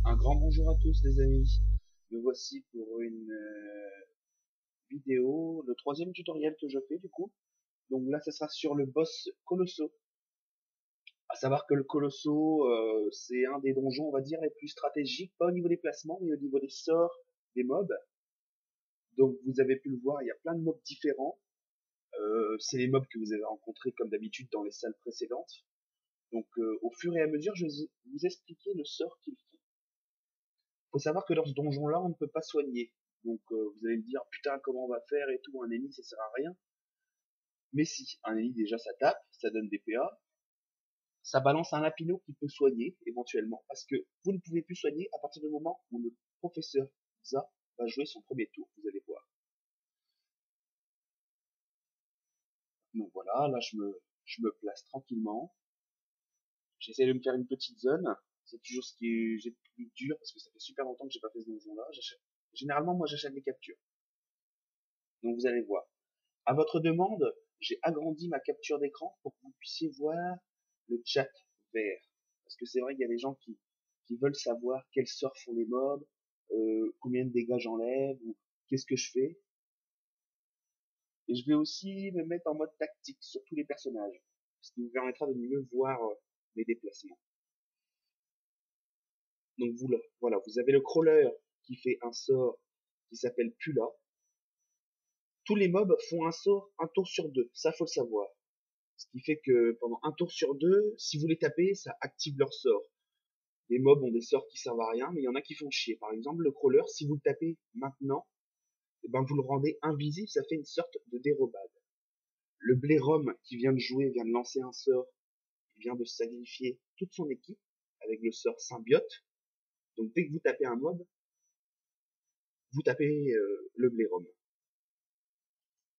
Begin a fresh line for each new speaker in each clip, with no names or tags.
Un grand bonjour à tous les amis. Me voici pour une vidéo, le troisième tutoriel que je fais du coup. Donc là, ce sera sur le boss Colosso. À savoir que le Colosso, c'est un des donjons, on va dire, les plus stratégiques, pas au niveau des placements, mais au niveau des sorts des mobs. Donc vous avez pu le voir, il y a plein de mobs différents. C'est les mobs que vous avez rencontrés comme d'habitude dans les salles précédentes. Donc au fur et à mesure, je vais vous expliquer le sort qu'ils font. Faut savoir que dans ce donjon-là, on ne peut pas soigner. Donc vous allez me dire, putain, comment on va faire et tout, un ennemi, ça sert à rien. Mais si, un ennemi déjà, ça tape, ça donne des PA, ça balance un lapino qui peut soigner, éventuellement, parce que vous ne pouvez plus soigner à partir du moment où le professeur Za va jouer son premier tour, vous allez voir. Donc voilà, là je me place tranquillement, j'essaie de me faire une petite zone, c'est toujours ce qui est j'ai de plus dur, parce que ça fait super longtemps que j'ai pas fait ce donjon-là. Généralement, moi j'achète des captures, donc vous allez voir. À votre demande, j'ai agrandi ma capture d'écran pour que vous puissiez voir le chat vert. Parce que c'est vrai qu'il y a des gens qui veulent savoir quels sorts font les mobs, combien de dégâts j'enlève, ou qu'est-ce que je fais. Et je vais aussi me mettre en mode tactique sur tous les personnages, ce qui vous permettra de mieux voir mes déplacements. Donc voilà, vous avez le crawler qui fait un sort qui s'appelle Pula. Tous les mobs font un sort un tour sur deux, ça faut le savoir. Ce qui fait que pendant un tour sur deux, si vous les tapez, ça active leur sort. Les mobs ont des sorts qui servent à rien, mais il y en a qui font chier. Par exemple, le crawler, si vous le tapez maintenant, eh ben vous le rendez invisible, ça fait une sorte de dérobade. Le Blérom qui vient de jouer, vient de lancer un sort, il vient de sacrifier toute son équipe avec le sort symbiote. Donc dès que vous tapez un mob, vous tapez le Blérom.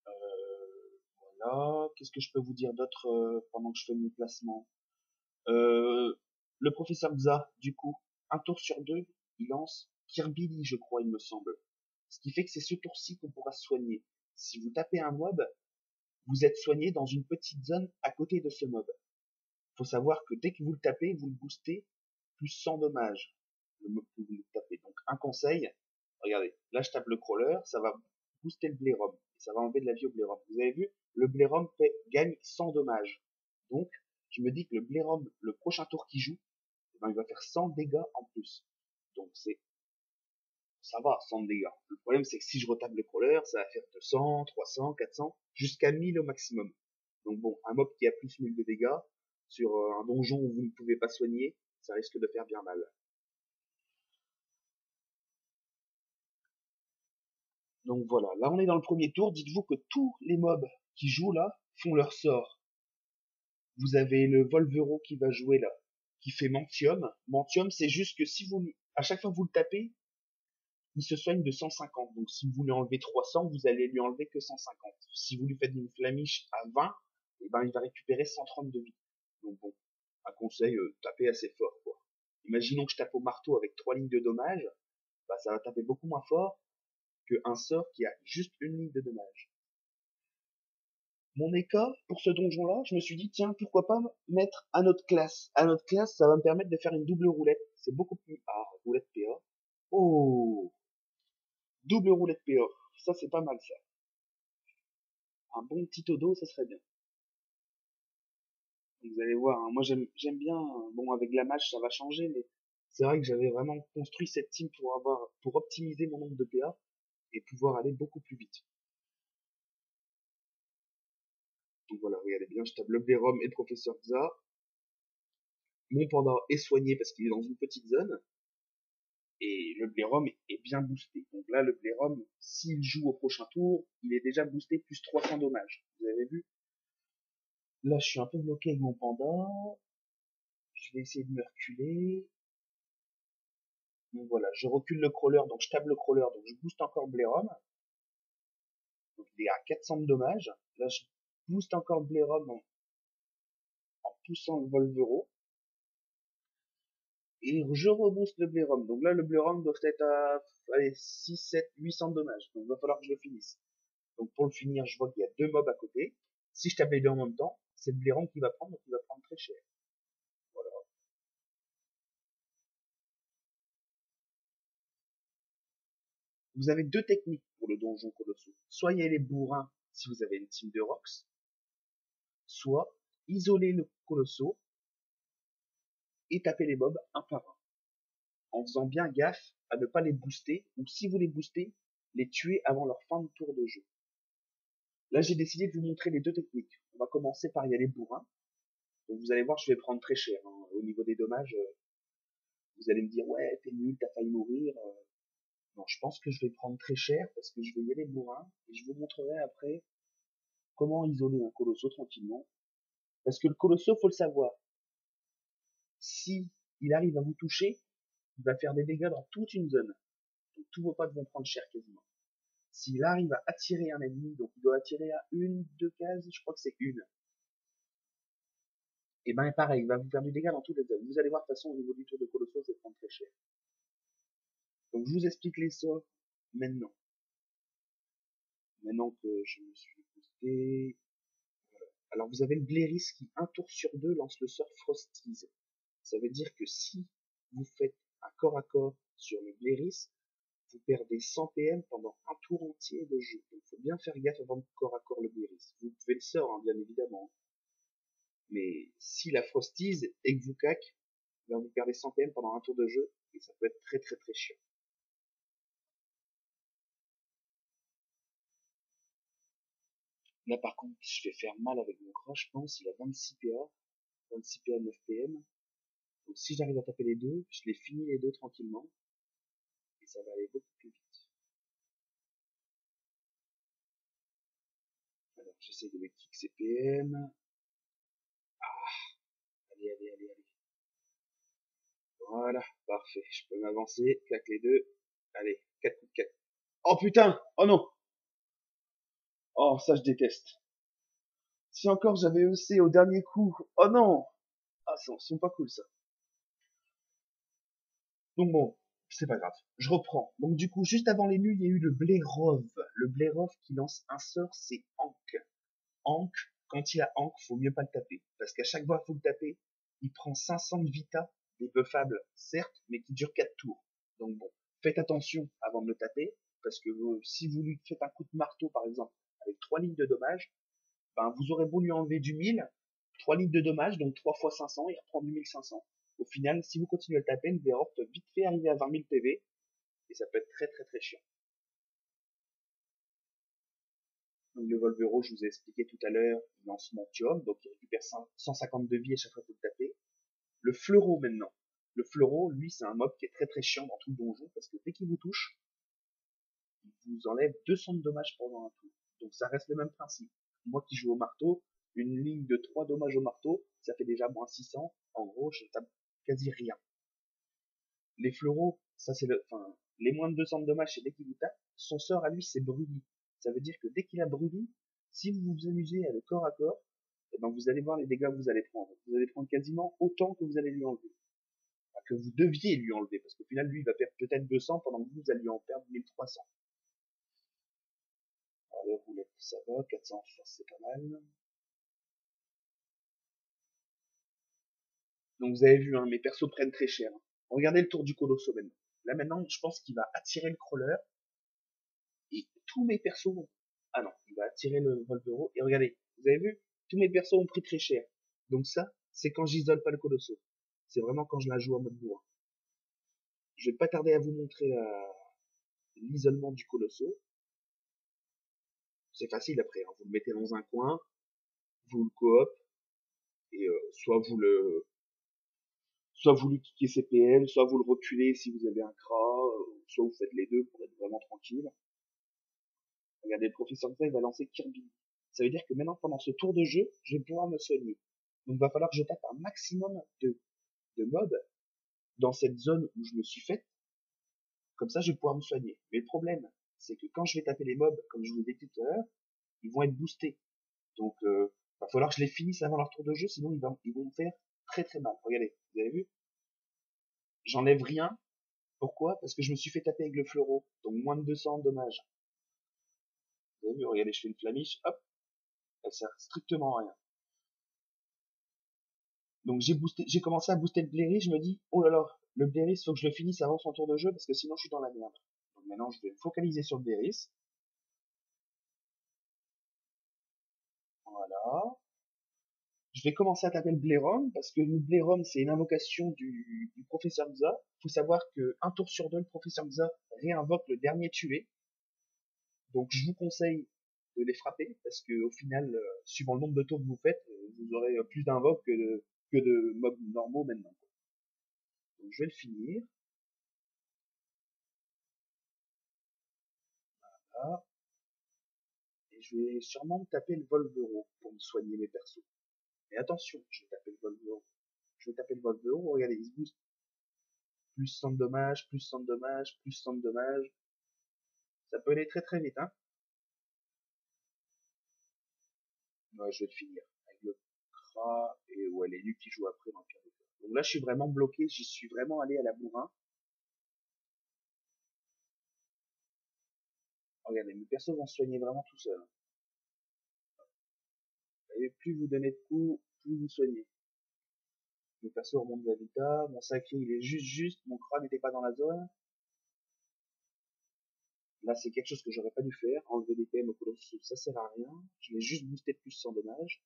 Voilà. Qu'est-ce que je peux vous dire d'autre pendant que je fais mon placement? Euh, le professeur Xa, du coup, un tour sur deux, il lance Kirby, je crois, il me semble. Ce qui fait que c'est ce tour-ci qu'on pourra soigner. Si vous tapez un mob, vous êtes soigné dans une petite zone à côté de ce mob. Faut savoir que dès que vous le tapez, vous le boostez plus 100 dommages. Le mob que vous le tapez. Donc un conseil, regardez, là je tape le crawler, ça va booster le Blérom. Et ça va enlever de la vie au Blérom. Vous avez vu, le Blérom gagne 100 dommages. Donc, je me dis que le Blérom, le prochain tour qu'il joue, eh ben, il va faire 100 dégâts en plus. Donc ça va, 100 dégâts. Le problème, c'est que si je retape le crawler, ça va faire 200, 300, 400, jusqu'à 1000 au maximum. Donc bon, un mob qui a plus 1000 de dégâts, sur un donjon où vous ne pouvez pas soigner, ça risque de faire bien mal. Donc voilà, là on est dans le premier tour, dites-vous que tous les mobs qui jouent là font leur sort. Vous avez le Volvero qui va jouer là, qui fait Mantium. Mantium, c'est juste que si vous, à chaque fois que vous le tapez, il se soigne de 150. Donc si vous lui enlevez 300, vous allez lui enlever que 150. Si vous lui faites une flamiche à 20, eh ben, il va récupérer 130 de vie. Donc bon, un conseil, tapez assez fort, quoi. Imaginons que je tape au marteau avec 3 lignes de dommages, bah, ça va taper beaucoup moins fort qu'un sort qui a juste une ligne de dommage. Mon état, pour ce donjon-là, je me suis dit, tiens, pourquoi pas mettre un autre classe. Un autre classe, ça va me permettre de faire une double roulette. C'est beaucoup plus... Ah, roulette PA. Oh, double roulette PA. Ça, c'est pas mal, ça. Un bon petit todo, ça serait bien. Vous allez voir, hein, moi j'aime bien, bon avec la match ça va changer, mais c'est vrai que j'avais vraiment construit cette team pour optimiser mon nombre de PA et pouvoir aller beaucoup plus vite. Donc voilà, regardez bien, je tape le Blérom et le professeur Xa. Mon panda est soigné parce qu'il est dans une petite zone. Et le Blérom est bien boosté. Donc là, le Blérom, s'il joue au prochain tour, il est déjà boosté plus 300 dommages. Vous avez vu? Là, je suis un peu bloqué avec mon panda. Je vais essayer de me reculer. Donc voilà, je recule le crawler, donc je tape le crawler, donc je booste encore Blérom. Donc il est à 400 de dommages. Là, je booste encore Blérom en poussant le Volvero. Et je rebooste le Blérom. Donc là, le Blérom doit être à allez, 6, 7, 800 de dommages. Donc il va falloir que je le finisse. Donc pour le finir, je vois qu'il y a deux mobs à côté. Si je tape les deux en même temps, c'est le Blérom qui va prendre, donc il va prendre très cher. Voilà. Vous avez deux techniques pour le donjon colossaux. Soit y aller bourrin si vous avez une team de Rox, soit isoler le colosso et taper les mobs un par un, en faisant bien gaffe à ne pas les booster, ou si vous les boostez, les tuer avant leur fin de tour de jeu. Là, j'ai décidé de vous montrer les deux techniques. On va commencer par y aller bourrin. Donc vous allez voir, je vais prendre très cher. Hein. Au niveau des dommages, vous allez me dire, ouais, t'es nul, t'as failli mourir. Non, je pense que je vais prendre très cher parce que je vais y aller bourrin et je vous montrerai après comment isoler un colosso tranquillement. Parce que le colosso, faut le savoir. Si il arrive à vous toucher, il va faire des dégâts dans toute une zone. Donc tous vos potes vont prendre cher quasiment. S'il arrive à attirer un ennemi, donc il doit attirer à une, deux cases, je crois que c'est une. Et ben pareil, il va vous faire du dégât dans toutes les zones. Vous allez voir de toute façon au niveau du tour de colosso, je vais prendre très cher. Donc je vous explique les sorts maintenant. Maintenant que je me suis boosté. Alors vous avez le Blairis qui, un tour sur deux, lance le sort Frosties. Ça veut dire que si vous faites un corps à corps sur le Blairis, vous perdez 100 PM pendant un tour entier de jeu. Donc il faut bien faire gaffe avant de corps à corps le Blairis. Vous pouvez le sort, hein, bien évidemment. Mais si la Frosties et que vous cac, ben vous perdez 100 PM pendant un tour de jeu, et ça peut être très très très chiant. Là par contre, je vais faire mal avec mon crush, je pense, il a 26 PA, 26 PA 9 PM. Donc si j'arrive à taper les deux, je les finis les deux tranquillement, et ça va aller beaucoup plus vite. Alors j'essaie de me kick ces PM. Allez, allez, allez, allez. Voilà, parfait. Je peux m'avancer, claque les deux. Allez, 4 coups de 4. Oh putain! Oh non! Oh, ça je déteste. Si encore j'avais EC au dernier coup. Oh non! Ah, ça sont pas cool ça. Donc bon, c'est pas grave. Je reprends. Donc du coup, juste avant les nuls, il y a eu le Blairov. Le Blairov qui lance un sort, c'est Hank. Hank, quand il a Hank, faut mieux pas le taper. Parce qu'à chaque fois qu'il faut le taper, il prend 500 de vita, des buffables, certes, mais qui durent 4 tours. Donc bon, faites attention avant de le taper, parce que si vous lui faites un coup de marteau, par exemple, avec 3 lignes de dommages, ben vous aurez beau lui enlever du 1000, 3 lignes de dommages, donc 3 fois 500, il reprend du 1500. Au final, si vous continuez à le taper, le Verop peut vite fait arriver à 20 000 PV, et ça peut être très très très chiant. Donc le Volvero, je vous ai expliqué tout à l'heure, il lance Montium, donc il récupère 150 de vie à chaque fois que vous le tapez. Le Fleuro maintenant. Le Fleuro, lui, c'est un mob qui est très très chiant dans tout le donjon, parce que dès qu'il vous touche, il vous enlève 200 de dommages pendant un tour. Donc ça reste le même principe. Moi qui joue au marteau, une ligne de 3 dommages au marteau, ça fait déjà moins 600. En gros, je tape quasi rien. Les Fleuros, ça c'est enfin, les moins de 200 de dommages, c'est dès qu'il vous tape. Son sort à lui, c'est Brûlis. Ça veut dire que dès qu'il a Brûlis, si vous vous amusez à le corps à corps, eh ben vous allez voir les dégâts que vous allez prendre. Vous allez prendre quasiment autant que vous allez lui enlever. Enfin, que vous deviez lui enlever, parce qu'au final, lui, il va perdre peut-être 200 pendant que vous allez lui en perdre 1300. Alors, les roulettes, ça va, 400 en force, c'est pas mal. Donc vous avez vu, hein, mes persos prennent très cher. Hein. Regardez le tour du colosso maintenant. Là maintenant, je pense qu'il va attirer le crawler, et tous mes persos vont... Ah non, il va attirer le Volvero, et regardez, vous avez vu, tous mes persos ont pris très cher. Donc ça, c'est quand j'isole pas le colosso. C'est vraiment quand je la joue en mode bourrin. Je vais pas tarder à vous montrer l'isolement du colosso. C'est facile après, hein. Vous le mettez dans un coin, vous le coop, et soit vous lui kickez ses PM, soit vous le reculez si vous avez un CRA, soit vous faites les deux pour être vraiment tranquille. Regardez, le professeur Xavier va lancer Kirby. Ça veut dire que maintenant, pendant ce tour de jeu, je vais pouvoir me soigner. Donc, il va falloir que je tape un maximum de mobs dans cette zone où je me suis faite. Comme ça, je vais pouvoir me soigner. Mais le problème, c'est que quand je vais taper les mobs, comme je vous l'ai dit tout à l'heure, ils vont être boostés. Donc, va falloir que je les finisse avant leur tour de jeu, sinon ils vont me faire très très mal. Regardez, vous avez vu? J'enlève rien. Pourquoi? Parce que je me suis fait taper avec le fleuro. Donc, moins de 200 dommages. Vous avez vu? Regardez, je fais une flamiche, hop, elle sert strictement à rien. Donc j'ai commencé à booster le Blairis, je me dis, oh là là, le Blairis, faut que je le finisse avant son tour de jeu, parce que sinon je suis dans la merde. Maintenant, je vais me focaliser sur le Beerus. Voilà. Je vais commencer à taper le Blairom, parce que le Blairom, c'est une invocation du professeur Xa. Faut savoir que un tour sur deux, le professeur Xa réinvoque le dernier tué. Donc je vous conseille de les frapper, parce que au final, suivant le nombre de tours que vous faites, vous aurez plus d'invoques que de mobs normaux maintenant. Donc je vais le finir. Là. Et je vais sûrement me taper le Volvero pour me soigner mes persos. Mais attention, je vais taper le Volvero. Je vais taper le Volvero, regardez, il se booste. Plus 100 de dommages, plus 100 de dommages, plus 100 de dommages. Ça peut aller très très vite, hein. Ouais, je vais le finir. Avec le Kra et ouais, les nus qui jouent après dans le pire des cas. Donc là, je suis vraiment bloqué, j'y suis vraiment allé à la bourrin. Regardez, mes persos vont se soigner vraiment tout seuls. Et plus vous donnez de coups, plus vous soignez. Mes persos remontent de la vita, mon sacré il est juste, mon Kra n'était pas dans la zone. Là, c'est quelque chose que j'aurais pas dû faire. Enlever des PM au Colossus, ça sert à rien. Je l'ai juste boosté de plus sans dommage.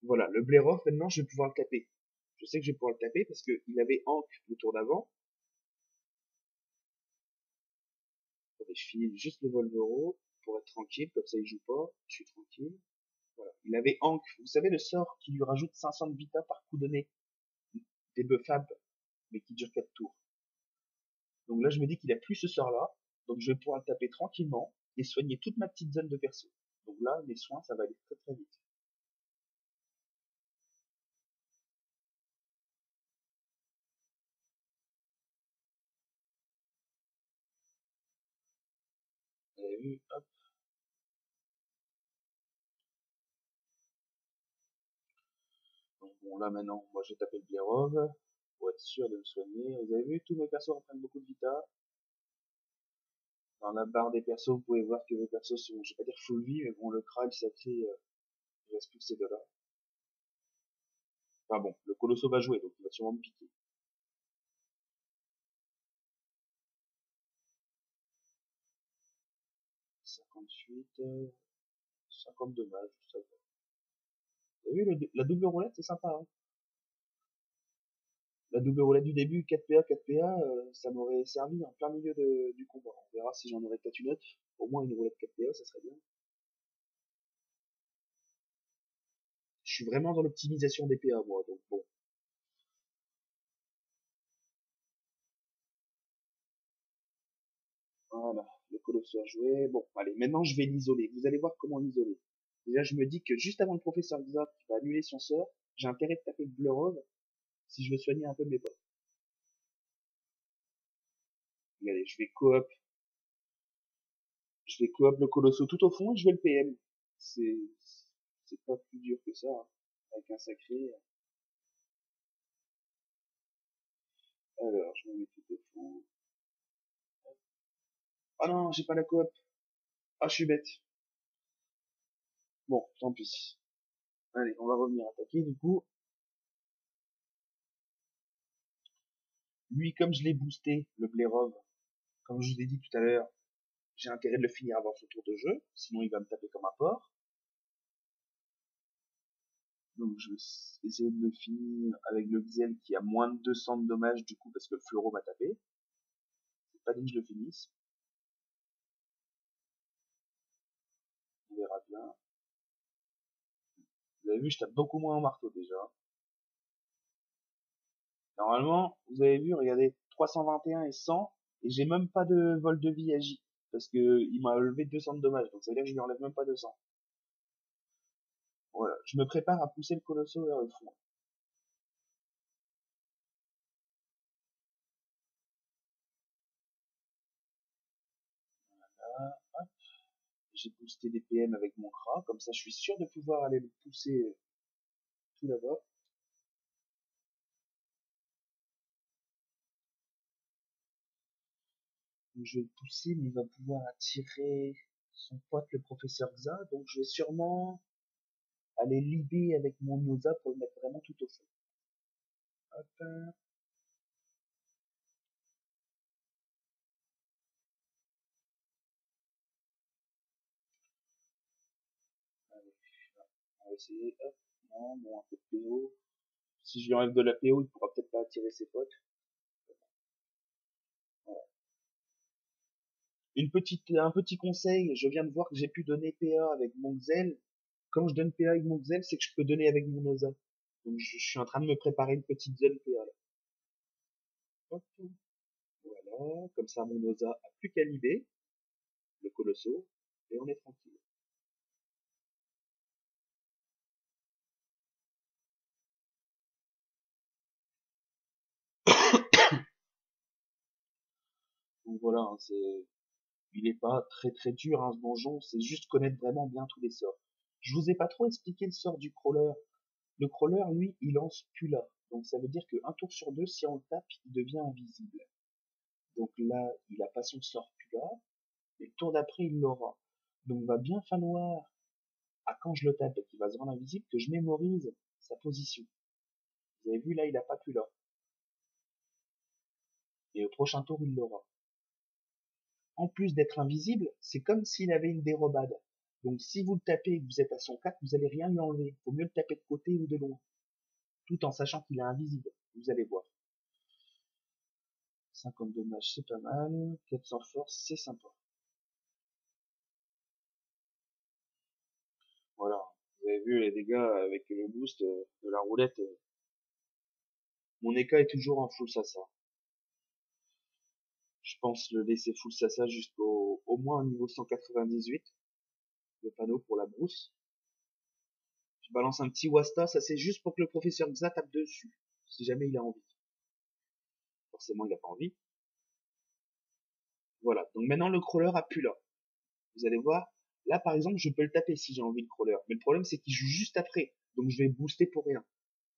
Voilà, le Blairoff, maintenant, je vais pouvoir le taper. Je sais que je vais pouvoir le taper parce qu'il avait Ankh le tour d'avant. Je finis juste le Volvero pour être tranquille, comme ça il joue pas. Je suis tranquille. Voilà. Il avait Ankh. Vous savez le sort qui lui rajoute 500 de vita par coup donné. Des buffables, mais qui dure 4 tours. Donc là, je me dis qu'il a plus ce sort-là. Donc je vais pouvoir le taper tranquillement et soigner toute ma petite zone de perso. Donc là, les soins, ça va aller très très vite. Vous avez vu, hop. Donc bon, là maintenant, moi j'ai tapé le Blairoff pour être sûr de me soigner. Vous avez vu, tous mes persos reprennent beaucoup de vita. Dans la barre des persos, vous pouvez voir que mes persos sont, je vais pas dire full vie, mais bon, le Krag, sacré, il reste plus que ces deux-là. Enfin bon, le Colosso va jouer, donc il va sûrement me piquer. 58, 50 dommages, ça va. Vous avez vu, la double roulette, c'est sympa, hein. La double roulette du début, 4 PA, 4 PA, ça m'aurait servi en plein milieu du combat. On verra si j'en aurais peut-être une autre. Au moins une roulette 4 PA, ça serait bien. Je suis vraiment dans l'optimisation des PA, moi, donc bon. Voilà, le colosse a joué. Bon, allez, maintenant je vais l'isoler. Vous allez voir comment l'isoler. Déjà, je me dis que juste avant le professeur Xa qui va annuler son sort, j'ai intérêt de taper le Bleurov si je veux soigner un peu mes potes. Allez, je vais coop le colosso tout au fond et je vais le PM. C'est, c'est pas plus dur que ça, hein. Avec un sacré. Alors, je me mets tout au fond. Ah non, j'ai pas la coop. Ah, je suis bête. Bon, tant pis. Allez, on va revenir attaquer du coup. Lui, comme je l'ai boosté, le Blairov, comme je vous ai dit tout à l'heure, j'ai intérêt de le finir avant son tour de jeu, sinon il va me taper comme un porc. Donc je vais essayer de le finir avec le Xel qui a moins de 200 de dommages du coup parce que le Fleuro m'a tapé. C'est pas dit que je le finisse. On verra bien. Vous avez vu, je tape beaucoup moins au marteau déjà. Normalement, vous avez vu, regardez, 321 et 100, et j'ai même pas de vol de vie agi. Parce que il m'a levé 200 de dommages, donc ça veut dire que je lui enlève même pas 200. Voilà, je me prépare à pousser le colosso vers le fond. Là, hop, j'ai boosté des PM avec mon Kra, comme ça je suis sûr de pouvoir aller le pousser tout là-bas. Donc je vais le pousser, mais il va pouvoir attirer son pote le professeur Xa, donc je vais sûrement aller l'idée avec mon Noza pour le mettre vraiment tout au fond. Hop, essayer. Hop, non, bon, un peu de PO. Si je lui enlève de la PO, il pourra peut-être pas attirer ses potes. Voilà. Un petit conseil, je viens de voir que j'ai pu donner PA avec mon Xel. Quand je donne PA avec mon Xel, c'est que je peux donner avec mon OSA. Donc je suis en train de me préparer une petite zone PA là. Hop, voilà, comme ça mon OSA a plus qu'à l'IB, le colosso, et on est tranquille. Donc voilà, hein, il est pas très très dur hein, ce donjon, c'est juste connaître vraiment bien tous les sorts. Je vous ai pas trop expliqué le sort du crawler. Le crawler, lui, il lance Pula. Donc ça veut dire qu'un tour sur deux, si on le tape, il devient invisible. Donc là, il a pas son sort Pula, et le tour d'après, il l'aura. Donc va bien falloir, à quand je le tape et qu'il va se rendre invisible, que je mémorise sa position. Vous avez vu là, il a pas Pula. Et au prochain tour, il l'aura. En plus d'être invisible, c'est comme s'il avait une dérobade. Donc si vous le tapez et que vous êtes à son 4, vous allez rien lui enlever. Faut mieux le taper de côté ou de loin. Tout en sachant qu'il est invisible. Vous allez voir. 50 dommages, c'est pas mal. 400 force, c'est sympa. Voilà. Vous avez vu les dégâts avec le boost de la roulette. Mon EK est toujours en full sasa. Je pense le laisser full sasa jusqu'au au moins au niveau 198. Le panneau pour la brousse. Je balance un petit Wasta, ça c'est juste pour que le professeur Xa tape dessus. Si jamais il a envie. Forcément, il a pas envie. Voilà. Donc maintenant, le crawler a plus là. Vous allez voir. Là, par exemple, je peux le taper si j'ai envie de crawler. Mais le problème, c'est qu'il joue juste après. Donc je vais booster pour rien.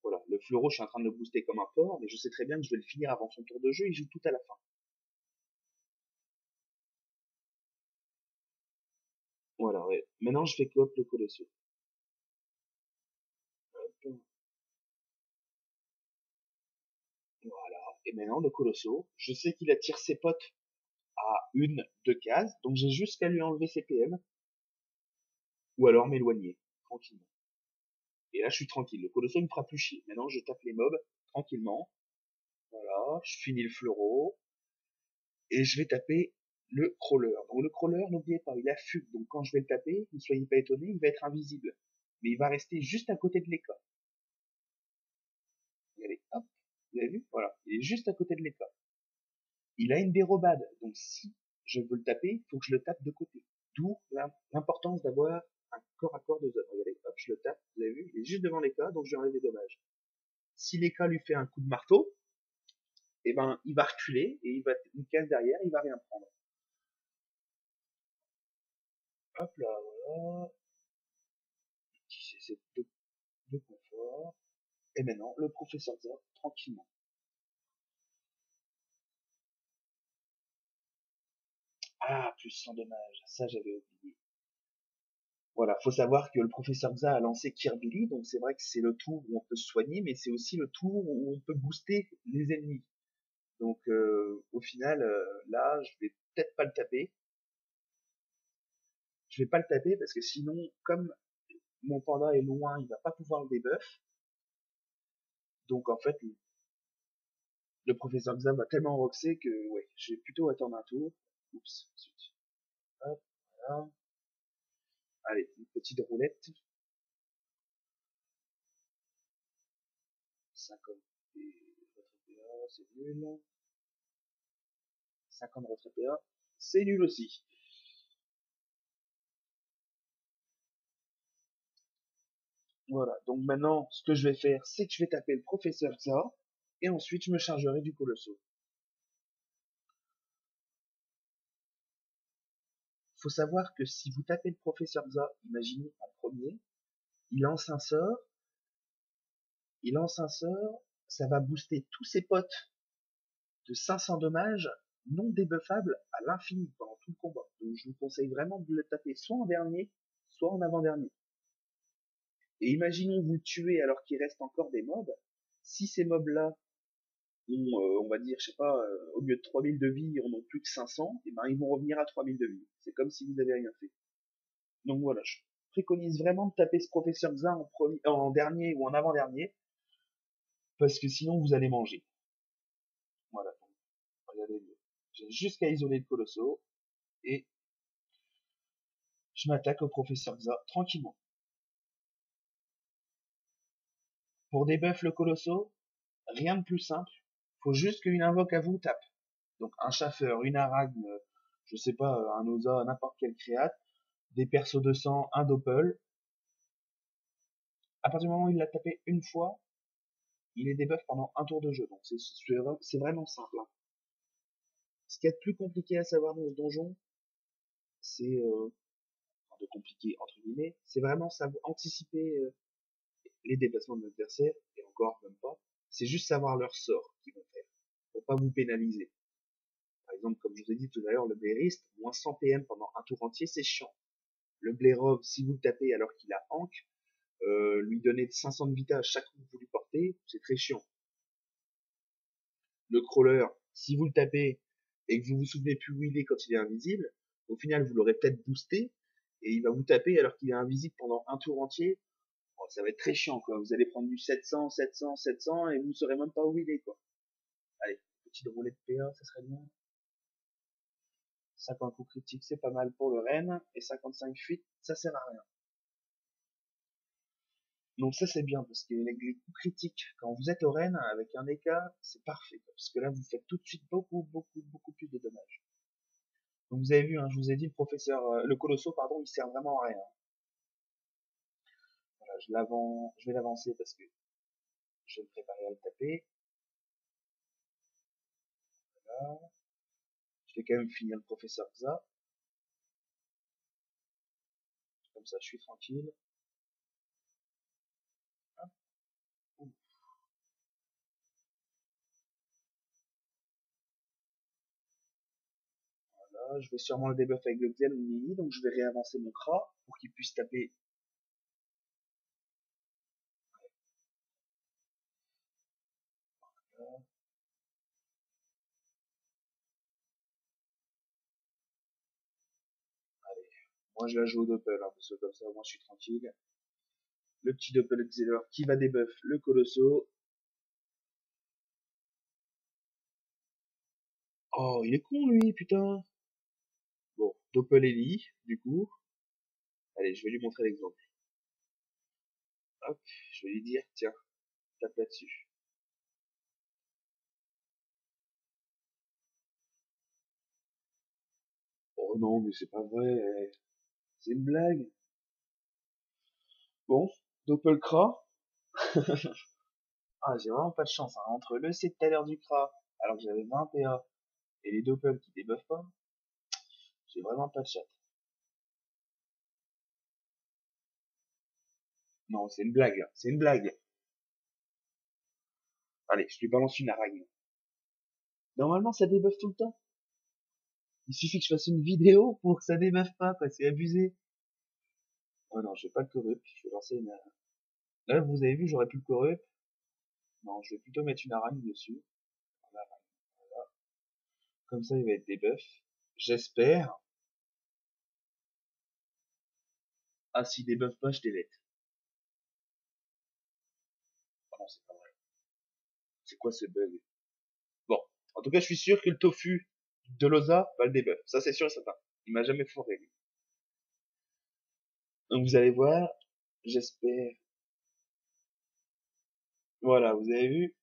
Voilà. Le fleuro, je suis en train de le booster comme un porc, mais je sais très bien que je vais le finir avant son tour de jeu. Il joue tout à la fin. Voilà, ouais. Maintenant, je fais coop le colosso. Hop. Voilà. Et maintenant, le colosso, je sais qu'il attire ses potes à une, deux cases. Donc j'ai juste qu'à lui enlever ses PM. Ou alors m'éloigner. Tranquillement. Et là, je suis tranquille. Le colosso ne me fera plus chier. Maintenant, je tape les mobs tranquillement. Voilà, je finis le fleuro. Et je vais taper le crawler. Donc le crawler, n'oubliez pas, il a fugue. Donc quand je vais le taper, ne soyez pas étonnés, il va être invisible. Mais il va rester juste à côté de l'écart. Regardez, hop, vous avez vu? Voilà, il est juste à côté de l'écart. Il a une dérobade. Donc si je veux le taper, il faut que je le tape de côté. D'où l'importance d'avoir un corps à corps de zone. Regardez, hop, je le tape, vous avez vu, il est juste devant l'écart, donc je lui enlève les dommages. Si l'écart lui fait un coup de marteau, eh ben, il va reculer et il va une case derrière, il va rien prendre. Hop là, voilà. C'est de confort. Et maintenant, le professeur Xa, tranquillement. Ah, plus 100 dommages. Ça, j'avais oublié. Voilà, faut savoir que le professeur Xa a lancé Kirby, donc c'est vrai que c'est le tour où on peut se soigner, mais c'est aussi le tour où on peut booster les ennemis. Donc, au final, là, je vais peut-être pas le taper. Je vais pas le taper parce que sinon, comme mon panda est loin, il va pas pouvoir le debuff. Donc, en fait, le professeur Xa va tellement roxer que, ouais, je vais plutôt attendre un tour. Oups, ensuite. Hop, voilà. Allez, une petite roulette. 50 et retrait PA, c'est nul. 50 retrait PA, c'est nul aussi. Voilà, donc maintenant, ce que je vais faire, c'est que je vais taper le professeur Xa, et ensuite je me chargerai du colosso. Faut savoir que si vous tapez le professeur Xa, imaginez en premier, il lance un sort, ça va booster tous ses potes de 500 dommages non débuffables à l'infini pendant tout le combat. Donc je vous conseille vraiment de le taper soit en dernier, soit en avant-dernier. Et imaginons vous le tuez alors qu'il reste encore des mobs. Si ces mobs-là ont, on va dire, je sais pas, au lieu de 3000 de vie, on n'ont plus que 500, et ben ils vont revenir à 3000 de vie. C'est comme si vous n'avez rien fait. Donc voilà, préconise vraiment de taper ce professeur Xa en dernier ou en avant-dernier, parce que sinon vous allez manger. Voilà, donc, regardez mieux. J'ai juste qu'à isoler le colosso, et je m'attaque au professeur Xa tranquillement. Pour debuff le colosso, rien de plus simple, faut juste qu'une invoque à vous tape. Donc un chaffeur, une aragne, je sais pas, un osa, n'importe quel créate, des persos de sang, un doppel. À partir du moment où il l'a tapé une fois, il est debuff pendant un tour de jeu. Donc c'est vraiment simple, hein. Ce qu'il y a de plus compliqué à savoir dans ce donjon, c'est enfin, de compliqué entre guillemets, c'est vraiment savoir anticiper les déplacements de l'adversaire, et encore même pas. C'est juste savoir leur sort qu'ils vont faire, pour pas vous pénaliser. Par exemple, comme je vous ai dit tout à l'heure, le Blairist, moins 100 PM pendant un tour entier, c'est chiant. Le Blairov, si vous le tapez alors qu'il a Hank, lui donner 500 de vita à chaque coup que vous lui portez, c'est très chiant. Le Crawler, si vous le tapez et que vous vous souvenez plus où il est quand il est invisible, au final vous l'aurez peut-être boosté, et il va vous taper alors qu'il est invisible pendant un tour entier. Oh, ça va être très chiant, quoi. Vous allez prendre du 700, 700, 700, et vous saurez même pas où il est, quoi. Allez, petite roulée de PA, ça serait bien. 50 coups critiques, c'est pas mal pour le Rennes, et 55 fuites, ça sert à rien. Donc ça c'est bien, parce que les coups critiques, quand vous êtes au Rennes, avec un écart, c'est parfait, parce que là vous faites tout de suite beaucoup plus de dommages. Donc vous avez vu, hein, je vous ai dit, le Colosso, pardon, il sert vraiment à rien. Voilà, je vais l'avancer parce que je vais me préparer à le taper. Voilà. Je vais quand même finir le professeur Xa. Comme ça, je suis tranquille. Hop. Voilà, je vais sûrement le debuff avec le Xel ou le Nini, donc je vais réavancer mon Kra pour qu'il puisse taper. Voilà. Allez, moi je la joue au doppel, hein, parce que comme ça, moi je suis tranquille. Le petit doppel Xeler qui va debuff le Colosso. Oh, il est con lui, putain. Bon, doppel Ellie, du coup. Allez, je vais lui montrer l'exemple. Hop, je vais lui dire, tiens, tape là-dessus. Oh non, mais c'est pas vrai. C'est une blague. Bon, Doppelcra. Ah, j'ai vraiment pas de chance, hein. Entre le C de tout à l'heure du Kra, alors que j'avais 20 PA, et les Doppel qui débuffent pas, j'ai vraiment pas de chat. Non, c'est une blague, là. C'est une blague. Allez, je lui balance une aragne. Normalement, ça débuffe tout le temps. Il suffit que je fasse une vidéo pour que ça débuffe pas, quoi. C'est abusé. Oh non, je vais pas le corrupt. Je vais lancer une... Là, vous avez vu, j'aurais pu le corrupt. Non, je vais plutôt mettre une aragne dessus. Voilà. Comme ça, il va être debuff. J'espère. Ah, s'il débuffe pas, je délète. Ah non, c'est pas vrai. C'est quoi ce bug? Bon. En tout cas, je suis sûr que le tofu de Loza va le debuff. Ça, c'est sûr et certain. Il m'a jamais fourré, lui. Donc, vous allez voir. J'espère. Voilà, vous avez vu.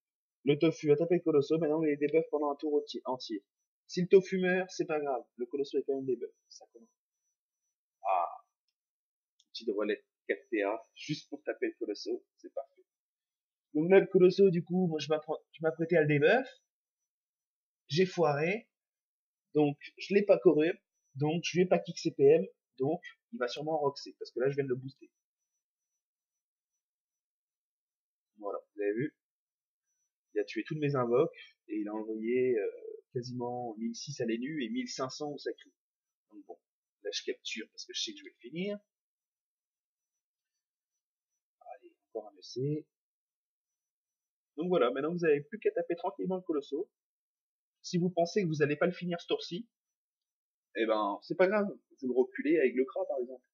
Le tofu a tapé le colosso. Maintenant, il est debuff pendant un tour entier. Si le tofu meurt, c'est pas grave. Le colosso est quand même debuff. Ça commence. Ah, petite roulette 4PA. Juste pour taper le colosso. C'est parfait. Donc là, le colosso, du coup, moi, je m'apprêtais à le debuff. J'ai foiré. Donc, je l'ai pas corrupt. Donc, je lui ai pas kick CPM. Donc, il va sûrement roxer. Parce que là, je viens de le booster. Voilà, vous avez vu. Il a tué toutes mes invoques. Et il a envoyé quasiment 1006 à l'énu et 1500 au sacré. Donc bon, là je capture parce que je sais que je vais le finir. Allez, encore un EC. Donc voilà, maintenant vous avez plus qu'à taper tranquillement le colosso. Si vous pensez que vous n'allez pas le finir ce tour-ci, eh ben c'est pas grave. Vous le reculez avec le Kra par exemple.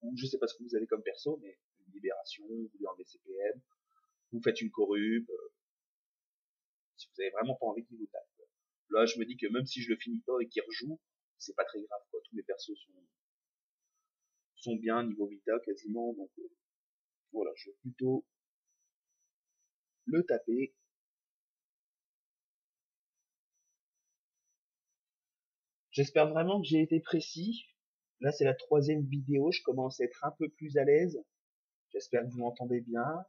ou je sais pas ce que vous avez comme perso, mais une libération, vous lui enlevez ses PM, vous faites une corrub, si vous avez vraiment pas envie qu'il vous tape. Là, je me dis que même si je le finis pas et qu'il rejoue, c'est pas très grave, quoi. Tous mes persos sont bien niveau vita quasiment, donc voilà, je vais plutôt le taper. J'espère vraiment que j'ai été précis. Là, c'est la troisième vidéo, je commence à être un peu plus à l'aise. J'espère que vous m'entendez bien.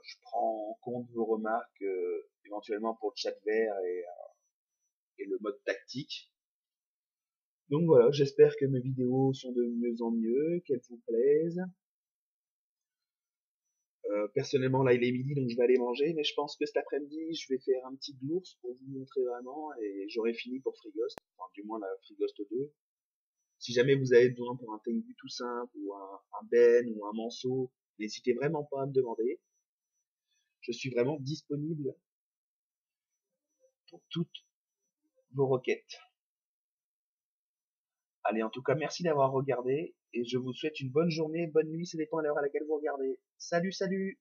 Je prends en compte vos remarques éventuellement pour le chat vert et le mode tactique. Donc voilà, j'espère que mes vidéos sont de mieux en mieux, qu'elles vous plaisent. Personnellement, là, il est midi, donc je vais aller manger, mais je pense que cet après-midi, je vais faire un petit glours pour vous montrer vraiment, et j'aurai fini pour Free Ghost, enfin, du moins la Free Ghost 2. Si jamais vous avez besoin pour un Tengu tout simple, ou un Ben, ou un Manceau, n'hésitez vraiment pas à me demander. Je suis vraiment disponible pour toutes vos requêtes. Allez, en tout cas, merci d'avoir regardé, et je vous souhaite une bonne journée, bonne nuit, ça dépend de l'heure à laquelle vous regardez. Salut, salut!